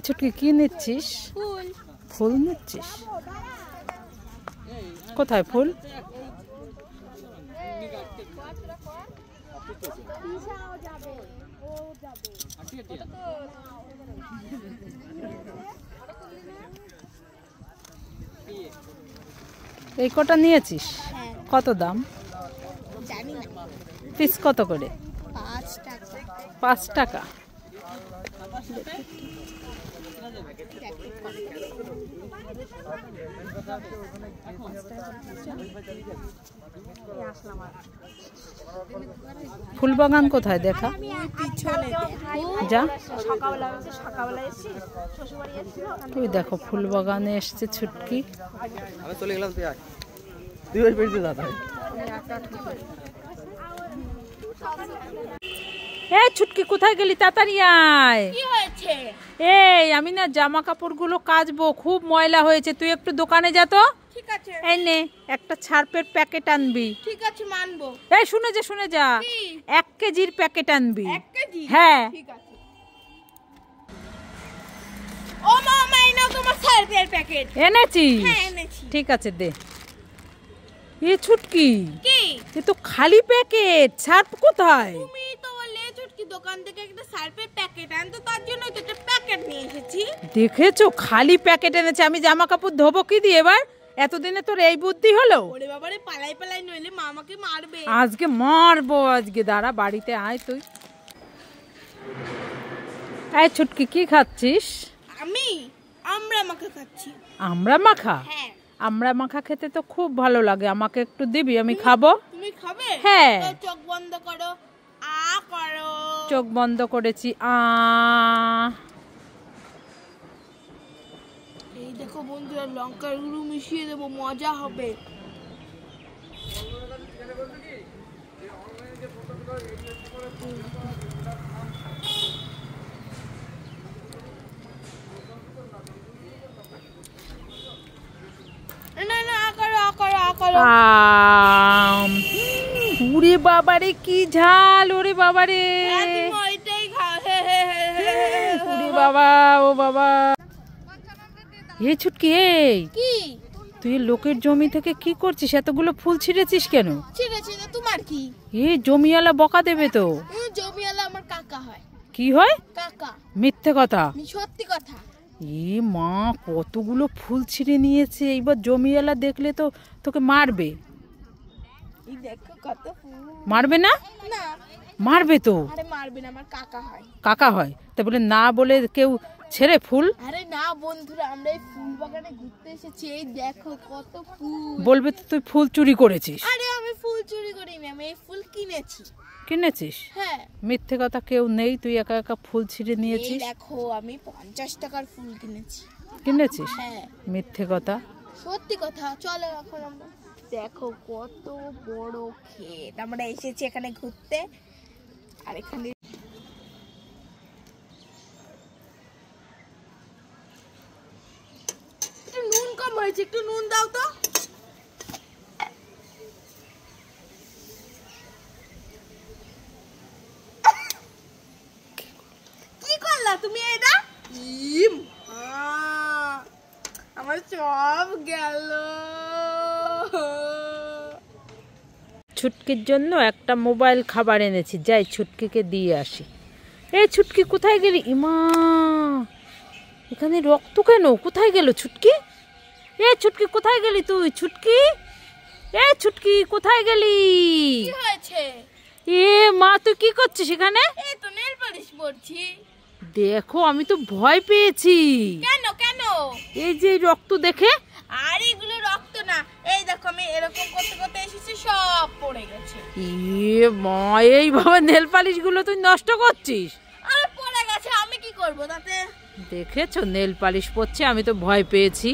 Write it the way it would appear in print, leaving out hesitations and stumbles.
ছুটকি কি নিচ্ছিস? ফুল। ফুল নিচ্ছিস? কোথায় ফুল? এই কটা নিয়েছিস? কত দাম? জানি না। পিস কত করে? 5 টাকা। 5 টাকা। ফুল বাগান কোথায় দেখা? যা তুই দেখো ফুল বাগানে এসছে ছুটকি। আমি চলে গেলাম, তুই ওই পেড়তে যা। এই ছুটকি কোথায় গেলি? তাড়াতাড়ি আয়। কি হয়েছে? এই আমি না জামা কাপড়গুলো কাচবো, খুব ময়লা হয়েছে, তুই একটু দোকানে যা তো। ঠিক আছে। এই নে একটা ছার্পের প্যাকেট আনবি। ঠিক আছে, মানবো। এই শুনে যা 1 কেজির প্যাকেট আনবি। 1 কেজি? হ্যাঁ। ঠিক আছে। ও মামা, এই নাও তোমার সার্ফের প্যাকেট। এনেছি? হ্যাঁ, এনেছি। ঠিক আছে দে। এই ছুটকি কি? এ তো খালি প্যাকেট, ছার্প কোথায়? তুমি তো বললে ছুটকি দোকান থেকে একটা সার্ফের প্যাকেট আনতো, তার জন্য তো একটা প্যাকেট নিয়ে এসেছি। দেখেছো খালি প্যাকেট এনেছে। আমি জামা কাপড় ধোবো কি দিয়ে এবার? এতদিনে তোর এই বুদ্ধি হলো? ওরে বাবারে, পালাই নইলে মামাকে মারবে। আজকে মারবো, আজকে দাঁড়া, বাড়িতে আয় তুই। এই ছুটকি কি খাচ্ছিস? আমি আমড়া মাখা খাচ্ছি। আমড়া মাখা? হ্যাঁ। আমড়া মাখা খেতে তো খুব ভালো লাগে, আমাকে একটু দিবি, আমি খাবো। তুমি খাবে? হ্যাঁ। তো চোখ বন্ধ করো, আ করো। চোখ বন্ধ করেছি। এই দেখো বন্ধুরা, লঙ্কার গুঁড়ো মিশিয়ে দেবো, মজা হবে। না না, আ করো। ওরে বাবারে কি ঝাল, ওরে বাবারে। তুমি ওইটাই খাও। ওরে বাবা, ও বাবা। এই ছুটকি, এই কি? তুই লোকের জমি থেকে কি করছিস? এতগুলো ফুল ছিঁড়েছিস কেন? ছিঁড়েছি না, তোমার কি? এই জমিওয়ালা বকা দেবে তো। জমিওয়ালা আমার কাকা হয়। কি হয়? কাকা। মিথ্যে কথা। সত্যি কথা। এ মা, কতগুলো ফুল ছিঁড়ে নিয়েছে, এইবার জমিওয়ালা দেখলে তো তোকে মারবে। এই দেখো কত ফুল। মারবে না? না। মারবে তো। আরে মারবে না, আমার কাকা হয়। কাকা হয়? তা বলে না বলে কেউ ছেড়ে ফুল? আরে না বন্ধুরা, আমরা এই ফুল বাগানে ঘুরতে এসেছি, এই দেখো কত ফুল। বলবে তো তুই ফুল চুরি করেছিস। আরে আমি ফুল চুরি করিনি, আমি এই ফুল কিনেছি। কিনেছিস? হ্যাঁ। মিথ্যে কথা কেউ নেই, তুই একা একা ফুল ছিঁড়ে এই নিয়েছিস। দেখো আমি 50 টাকার ফুল কিনেছি। কিনেছিস? হ্যাঁ। মিথ্যে কথা। সত্যি কথা। চলো এখন আমরা, দেখো কত বড় ক্ষেত, আমরা এসেছি এখানে ঘুরতে। আর এখানে একটু নুন কম হয়েছে, একটু নুন দাও তো। কি করলা তুমি এটা? আমার সব গেল। ছুটকির জন্য একটা মোবাইল খাবার এনেছি, যাই ছুটকিকে দিয়ে আসি। এই ছুটকি কোথায় গেলি? ইমা, এখানে রক্ত কেন? কোথায় গেল ছুটকি? এ ছুটকি কোথায় গেলি তুই? ছুটকি, এ ছুটকি কোথায় গেলি? কি হয়েছে? এ মা, তুই কি করছিস এখানে? এই তো নেল পালিশ পরছি। দেখো আমি তো ভয় পেয়েছি। কেন কেন? এই যে রক্ত দেখে। আর এগুলো রক্ত না, এই দেখো আমি এরকম করতে করতে এসেছি, সব পড়ে গেছে। এ মা, এইভাবে নেল পালিশ গুলো তুই নষ্ট করছিস? আরে পড়ে গেছে, আমি কি করব তাতে? দেখেছো নেল পালিশ পড়ছে, আমি তো ভয় পেয়েছি।